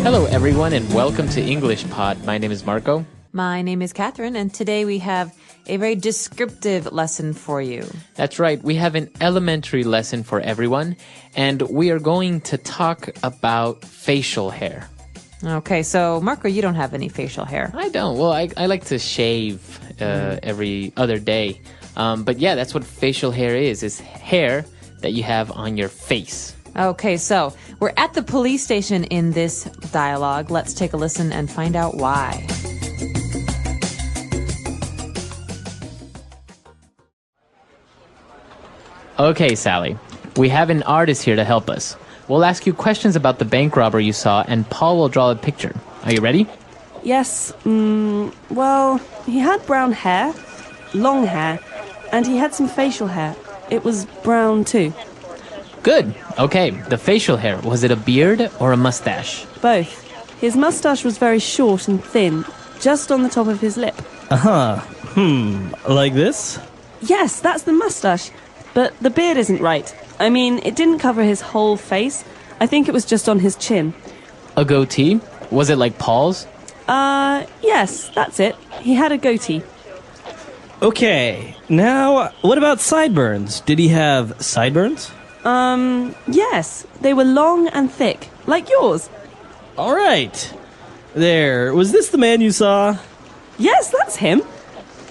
Hello, everyone, and welcome to English Pod. My name is Marco. My name is Catherine, and today we have a very descriptive lesson for you. That's right. We have an elementary lesson for everyone, and we are going to talk about facial hair. Okay, so Marco, you don't have any facial hair. I don't. Well, I like to shave every other day. But yeah, that's what facial hair is hair that you have on your face. Okay, so we're at the police station in this dialogue. Let's take a listen and find out why. Okay, Sally. We have an artist here to help us. We'll ask you questions about the bank robber you saw, and Paul will draw a picture. Are you ready? Yes, well, he had brown hair, long hair, and he had some facial hair. It was brown too. Good. Okay, the facial hair. Was it a beard or a mustache? Both. His mustache was very short and thin, just on the top of his lip. Like this? Yes, that's the mustache. But the beard isn't right. I mean, it didn't cover his whole face. I think it was just on his chin. A goatee? Was it like Paul's? Yes, that's it. He had a goatee. Okay, now, what about sideburns? Did he have sideburns? Yes. They were long and thick, like yours. All right. There, was this the man you saw? Yes, that's him.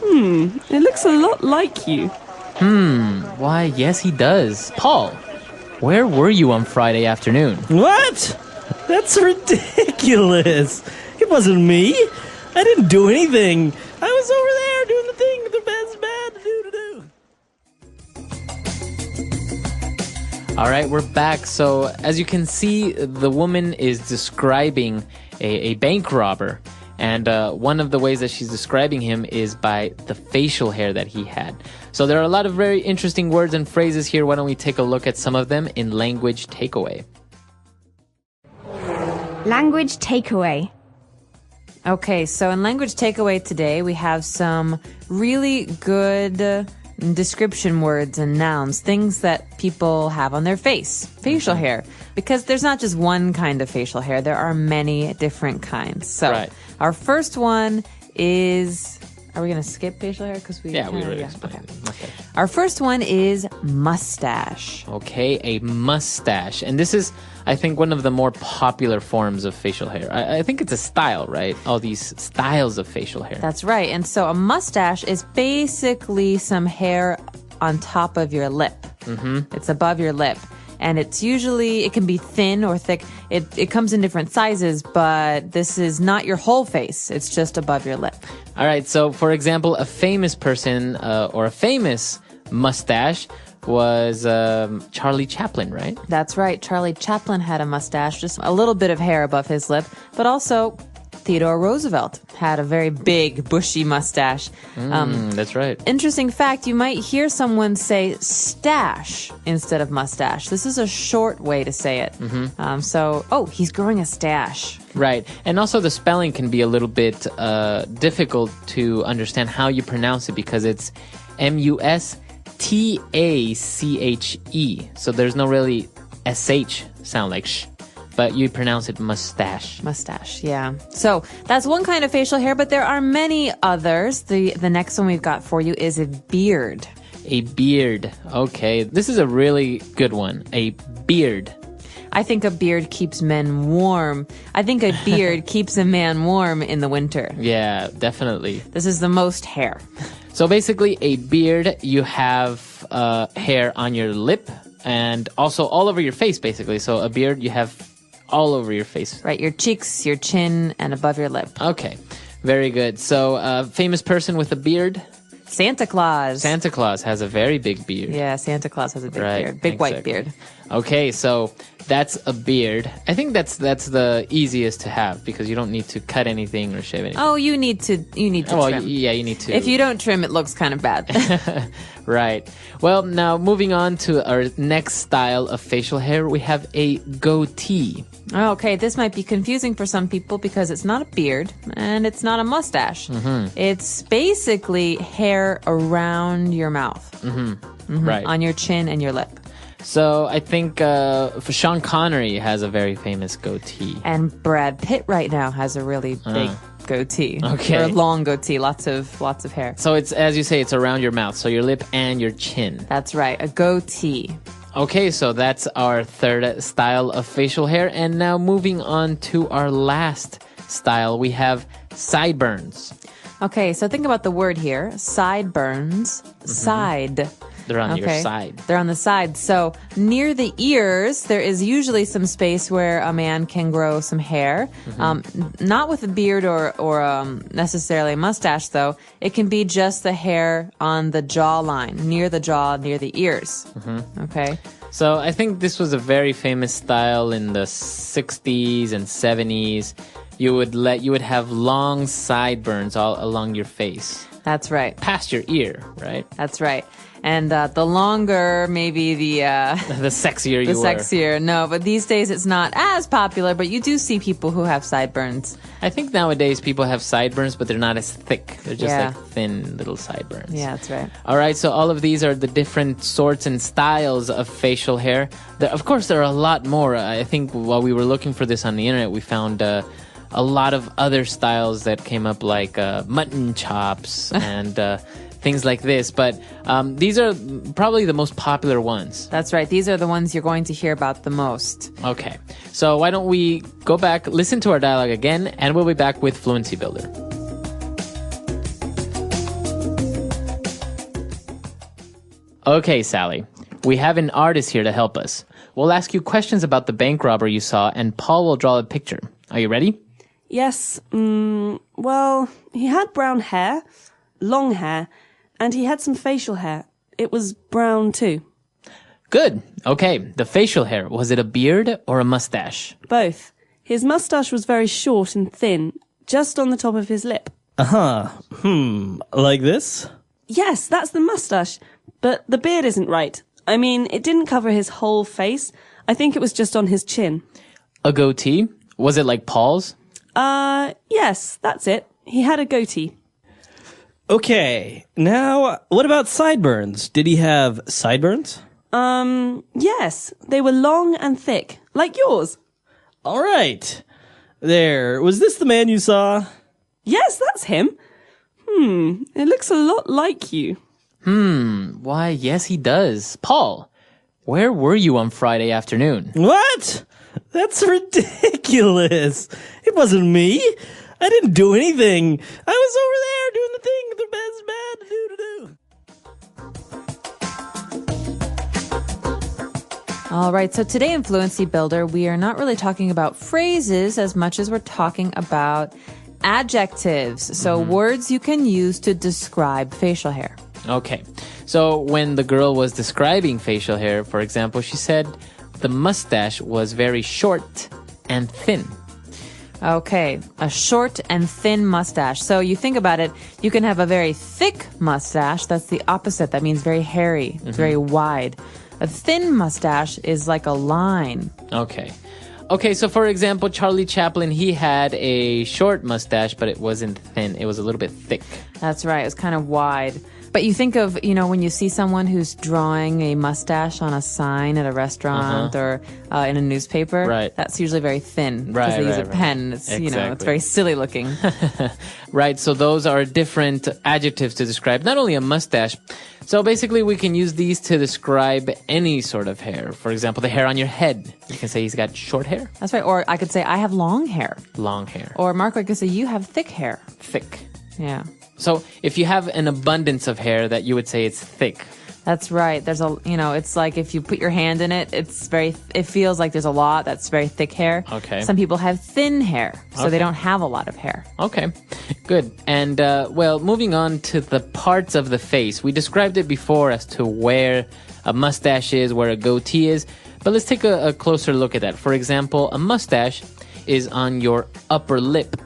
It looks a lot like you. Why, yes, he does. Paul, where were you on Friday afternoon? What? That's ridiculous. It wasn't me. I didn't do anything. I was over there doing the thing the best bad to do. All right, we're back. So, as you can see, the woman is describing a bank robber. And one of the ways that she's describing him is by the facial hair that he had. So there are a lot of very interesting words and phrases here. Why don't we take a look at some of them in Language Takeaway? Language takeaway. Okay, so in Language Takeaway today, we have some really good description words and nouns, things that people have on their face, facial hair, because there's not just one kind of facial hair, there are many different kinds. So our first one is, are we going to skip facial hair? Because we already explained it. Okay. Our first one is mustache. Okay, a mustache. And this is, I think, one of the more popular forms of facial hair. I think it's a style, right? All these styles of facial hair. That's right. And so a mustache is basically some hair on top of your lip. Mm-hmm. It's above your lip. And it's usually, it can be thin or thick. It comes in different sizes, but this is not your whole face. It's just above your lip. All right. So, for example, a famous person or a famous mustache was Charlie Chaplin, right? That's right. Charlie Chaplin had a mustache, just a little bit of hair above his lip, but also Theodore Roosevelt had a very big, bushy mustache. That's right. Interesting fact, you might hear someone say stash instead of mustache. This is a short way to say it. He's growing a stash. Right. And also the spelling can be a little bit difficult to understand how you pronounce it because it's M-U-S-T-A-C-H-E. So there's no really SH sound like sh. But you pronounce it mustache. Mustache, yeah. So that's one kind of facial hair, but there are many others. The next one we've got for you is a beard. A beard. Okay, this is a really good one. A beard. I think a beard keeps men warm. I think a beard keeps a man warm in the winter. Yeah, definitely. This is the most hair. So basically, a beard, you have hair on your lip and also all over your face, basically. So a beard, you have all over your face. Right, your cheeks, your chin, and above your lip. Okay, very good. So, famous person with a beard? Santa Claus. Santa Claus has a very big beard. Yeah, Santa Claus has a big beard. Big white beard. Okay, so that's a beard. I think that's the easiest to have because you don't need to cut anything or shave anything. Oh, you need to trim. Yeah, you need to. If you don't trim, it looks kind of bad. Right. Well, now moving on to our next style of facial hair, we have a goatee. Okay, this might be confusing for some people because it's not a beard and it's not a mustache. It's basically hair around your mouth. Right. On your chin and your lip. So I think for Sean Connery has a very famous goatee. And Brad Pitt right now has a really big goatee. Okay. Or a long goatee, lots of hair. So it's, as you say, it's around your mouth, so your lip and your chin. That's right, a goatee. Okay, so that's our third style of facial hair. And now moving on to our last style, we have sideburns. Okay, so think about the word here. Sideburns. Side. They're on your side. They're on the side. So near the ears, there is usually some space where a man can grow some hair. Not with a beard or necessarily a mustache, though. It can be just the hair on the jawline, near the jaw, near the ears. Okay. So I think this was a very famous style in the 60s and 70s. You would have long sideburns all along your face. That's right. Past your ear, right? That's right. And the longer, maybe the sexier the you were. sexier. No, but these days it's not as popular, but you do see people who have sideburns. I think nowadays people have sideburns, but they're not as thick. They're just Yeah. like thin little sideburns. Yeah, that's right. All right, so all of these are the different sorts and styles of facial hair. Of course, there are a lot more. I think while we were looking for this on the internet, we found a lot of other styles that came up, like mutton chops and things like this. But these are probably the most popular ones. That's right. These are the ones you're going to hear about the most. Okay, so why don't we go back, listen to our dialogue again, and we'll be back with Fluency Builder. Okay, Sally, we have an artist here to help us. We'll ask you questions about the bank robber you saw, and Paul will draw a picture. Are you ready? Yes, well, he had brown hair, long hair, and he had some facial hair. It was brown too. Good. Okay, the facial hair, was it a beard or a mustache? Both. His mustache was very short and thin, just on the top of his lip. Like this? Yes, that's the mustache, but the beard isn't right. I mean, it didn't cover his whole face. I think it was just on his chin. A goatee? Was it like Paul's? Yes, that's it. He had a goatee. Okay, now, what about sideburns? Did he have sideburns? Yes, they were long and thick, like yours. All right. There, was this the man you saw? Yes, that's him. It looks a lot like you. Why, yes, he does. Paul, where were you on Friday afternoon? What? That's ridiculous. It wasn't me. I didn't do anything. I was over there doing the thing the best bad to do. All right, so today in Fluency Builder, we are not really talking about phrases as much as we're talking about adjectives. So words you can use to describe facial hair. Okay, so when the girl was describing facial hair, for example, she said the mustache was very short and thin. Okay, a short and thin mustache. So you think about it, you can have a very thick mustache. That's the opposite. That means very hairy, very wide. A thin mustache is like a line. Okay. Okay, so for example, Charlie Chaplin, he had a short mustache, but it wasn't thin. It was a little bit thick. That's right. It's kind of wide. But you think of, when you see someone who's drawing a mustache on a sign at a restaurant or in a newspaper, right. That's usually very thin because they use a pen. It's, it's very silly looking. Right, so those are different adjectives to describe not only a mustache. So basically we can use these to describe any sort of hair. For example, the hair on your head. You can say he's got short hair. That's right. Or I could say I have long hair. Long hair. Or Marco, I could say you have thick hair. Thick. Yeah. So if you have an abundance of hair, that you would say it's thick. That's right. There's it's like if you put your hand in it, it feels like there's a lot. That's very thick hair. Okay. Some people have thin hair, so they don't have a lot of hair. Okay, good. And, moving on to the parts of the face. We described it before as to where a mustache is, where a goatee is. But let's take a closer look at that. For example, a mustache is on your upper lip.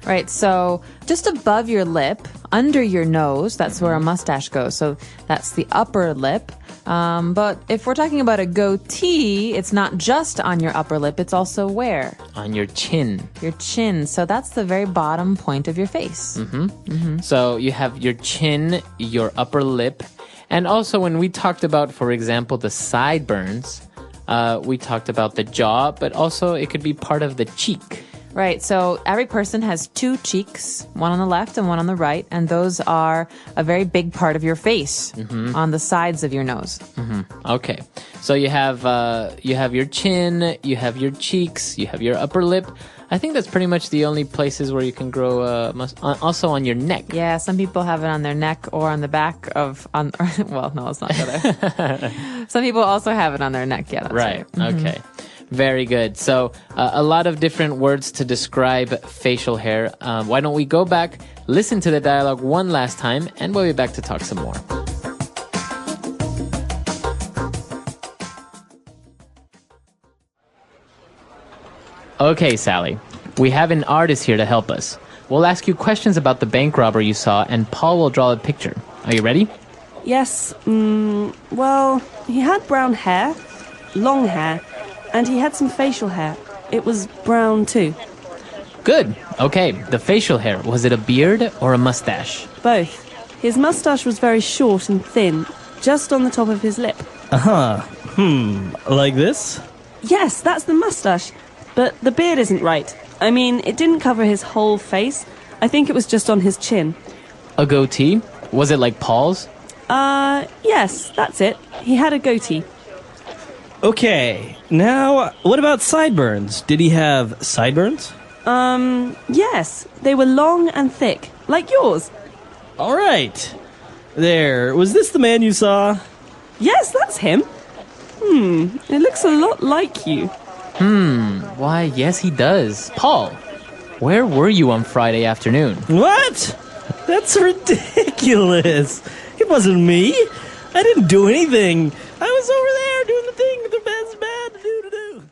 Right, so just above your lip, under your nose, that's where a mustache goes. So that's the upper lip. But if we're talking about a goatee, it's not just on your upper lip, it's also where? On your chin. Your chin. So that's the very bottom point of your face. So you have your chin, your upper lip, And also when we talked about, for example, the sideburns, we talked about the jaw, but also it could be part of the cheek. Right. So every person has two cheeks, one on the left and one on the right. And those are a very big part of your face on the sides of your nose. Okay. So you have your chin, you have your cheeks, you have your upper lip. I think that's pretty much the only places where you can grow also on your neck. Yeah, some people have it on their neck or on the back of well, no, it's not there. Some people also have it on their neck. Yeah, that's right. Okay. Very good. So a lot of different words to describe facial hair. Why don't we go back, listen to the dialogue one last time, and we'll be back to talk some more. Okay, Sally. We have an artist here to help us. We'll ask you questions about the bank robber you saw, and Paul will draw a picture. Are you ready? Yes, well, he had brown hair, long hair, and he had some facial hair. It was brown too. Good. Okay, the facial hair. Was it a beard or a mustache? Both. His mustache was very short and thin, just on the top of his lip. Like this? Yes, that's the mustache. But the beard isn't right. I mean, it didn't cover his whole face. I think it was just on his chin. A goatee? Was it like Paul's? Yes, that's it. He had a goatee. Okay, now, what about sideburns? Did he have sideburns? Yes. They were long and thick, like yours. All right. There, was this the man you saw? Yes, that's him. It looks a lot like you. Why, yes, he does. Paul, where were you on Friday afternoon? What? That's ridiculous. It wasn't me. I didn't do anything. I was over there doing the thing the best bad to do.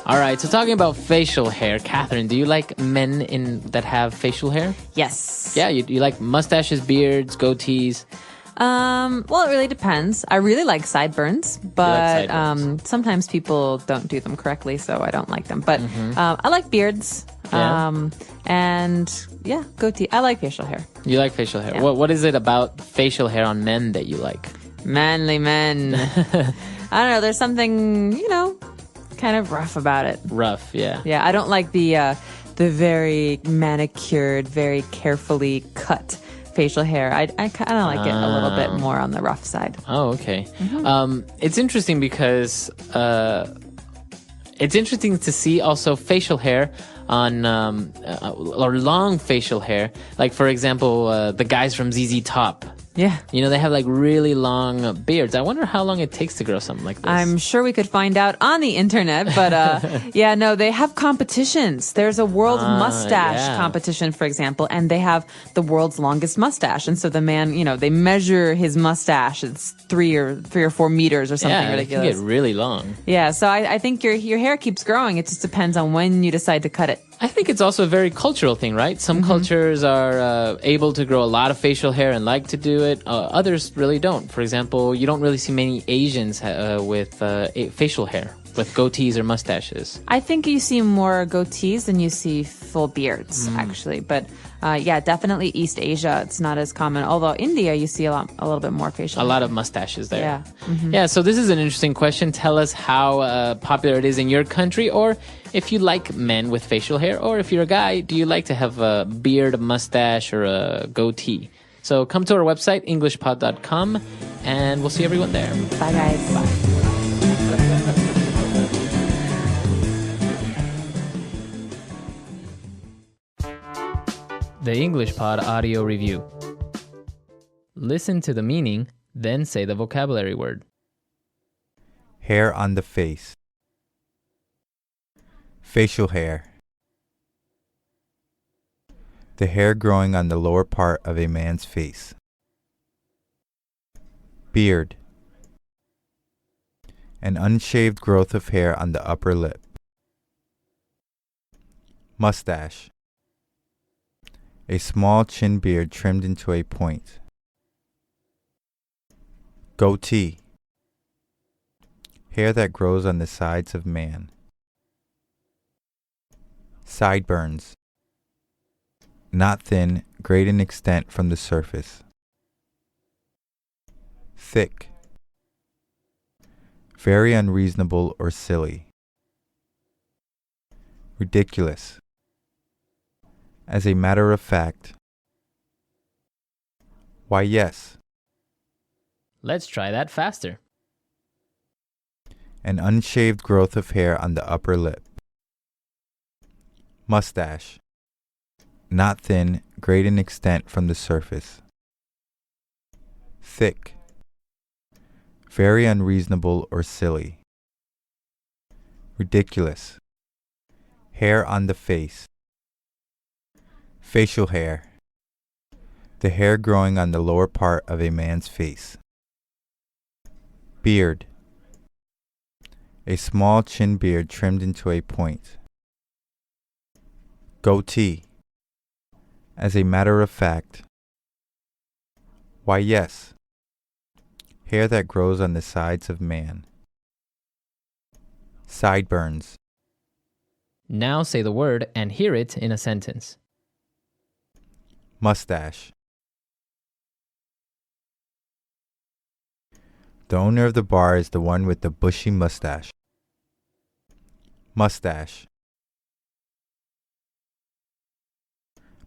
All right, so talking about facial hair, Catherine, do you like men that have facial hair? Yes. Yeah, you like mustaches, beards, goatees? Well, it really depends. I really like sideburns, but sideburns. Sometimes people don't do them correctly, so I don't like them. But I like beards. Yeah. And yeah, goatee. I like facial hair. You like facial hair. Yeah. What is it about facial hair on men that you like? Manly men. I don't know. There's something, kind of rough about it. Rough, yeah. Yeah, I don't like the very manicured, very carefully cut facial hair. I kind of like it a little bit more on the rough side. Oh, okay. It's interesting because it's interesting to see also facial hair on or long facial hair. Like, for example, the guys from ZZ Top. Yeah. They have like really long beards. I wonder how long it takes to grow something like this. I'm sure we could find out on the internet, but yeah, no, they have competitions. There's a world mustache competition, for example, and they have the world's longest mustache. And so the man, they measure his mustache. It's 3 or 4 meters or something ridiculous. It can get really long. Yeah, so I think your hair keeps growing. It just depends on when you decide to cut it. I think it's also a very cultural thing, right? Some cultures are able to grow a lot of facial hair and like to do it. Others really don't. For example, you don't really see many Asians with facial hair, with goatees or mustaches. I think you see more goatees than you see full beards, actually. But yeah, definitely East Asia, it's not as common. Although India, you see a little bit more facial hair. A lot of mustaches there. Yeah. Yeah, so this is an interesting question. Tell us how popular it is in your country, or if you like men with facial hair, or if you're a guy, do you like to have a beard, a mustache, or a goatee? So come to our website, englishpod.com, and we'll see everyone there. Bye, guys. Bye. The English Pod Audio Review. Listen to the meaning, then say the vocabulary word. Hair on the face. Facial hair. The hair growing on the lower part of a man's face. Beard. An unshaved growth of hair on the upper lip. Mustache. A small chin beard trimmed into a point. Goatee. Hair that grows on the sides of man. Sideburns. not thin, great in extent from the surface. Thick. Very unreasonable or silly. Ridiculous. As a matter of fact. Why, yes. Let's try that faster. An unshaved growth of hair on the upper lip. Mustache. Not thin, great in extent from the surface. Thick. Very unreasonable or silly. Ridiculous. Hair on the face. Facial hair. The hair growing on the lower part of a man's face. Beard. A small chin beard trimmed into a point. Goatee. As a matter of fact. Why, yes. Hair that grows on the sides of man. Sideburns. Now say the word and hear it in a sentence. Mustache. The owner of the bar is the one with the bushy mustache. Mustache.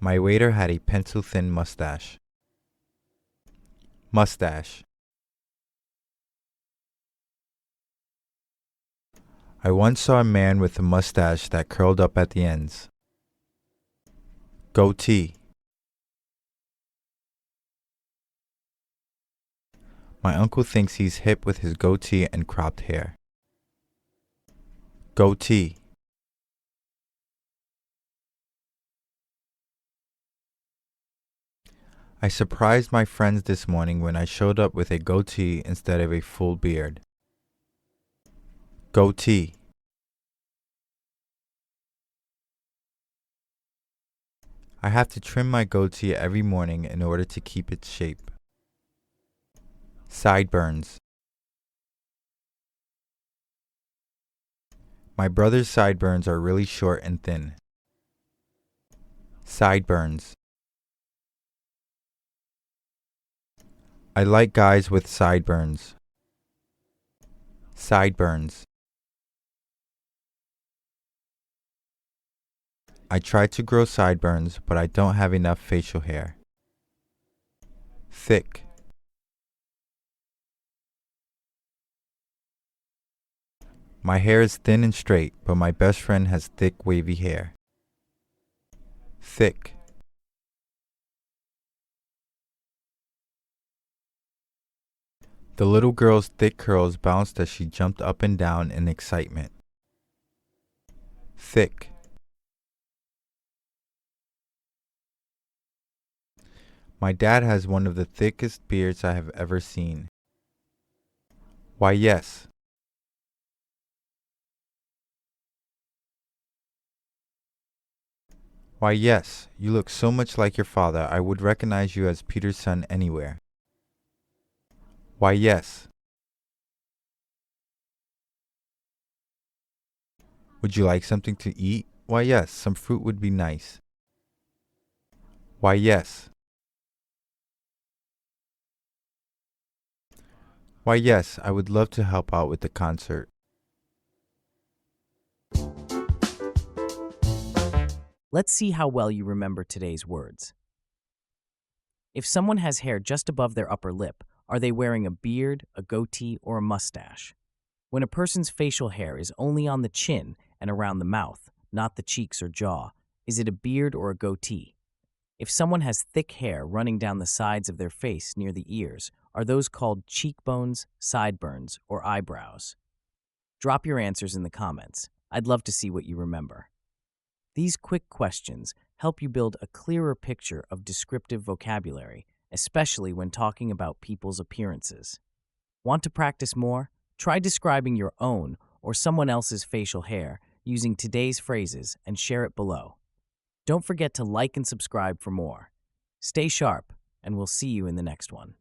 My waiter had a pencil-thin mustache. Mustache. I once saw a man with a mustache that curled up at the ends. Goatee. My uncle thinks he's hip with his goatee and cropped hair. Goatee. I surprised my friends this morning when I showed up with a goatee instead of a full beard. Goatee. I have to trim my goatee every morning in order to keep its shape. Sideburns. My brother's sideburns are really short and thin. Sideburns. I like guys with sideburns. Sideburns. I try to grow sideburns, but I don't have enough facial hair. Thick. My hair is thin and straight, but my best friend has thick, wavy hair. Thick. The little girl's thick curls bounced as she jumped up and down in excitement. Thick. My dad has one of the thickest beards I have ever seen. Why, yes. Why, yes, you look so much like your father, I would recognize you as Peter's son anywhere. Why, yes. Would you like something to eat? Why, yes, some fruit would be nice. Why, yes. Why, yes, I would love to help out with the concert. Let's see how well you remember today's words. If someone has hair just above their upper lip, are they wearing a beard, a goatee, or a mustache? When a person's facial hair is only on the chin and around the mouth, not the cheeks or jaw, is it a beard or a goatee? If someone has thick hair running down the sides of their face near the ears, are those called cheekbones, sideburns, or eyebrows? Drop your answers in the comments. I'd love to see what you remember. These quick questions help you build a clearer picture of descriptive vocabulary, especially when talking about people's appearances. Want to practice more? Try describing your own or someone else's facial hair using today's phrases and share it below. Don't forget to like and subscribe for more. Stay sharp, and we'll see you in the next one.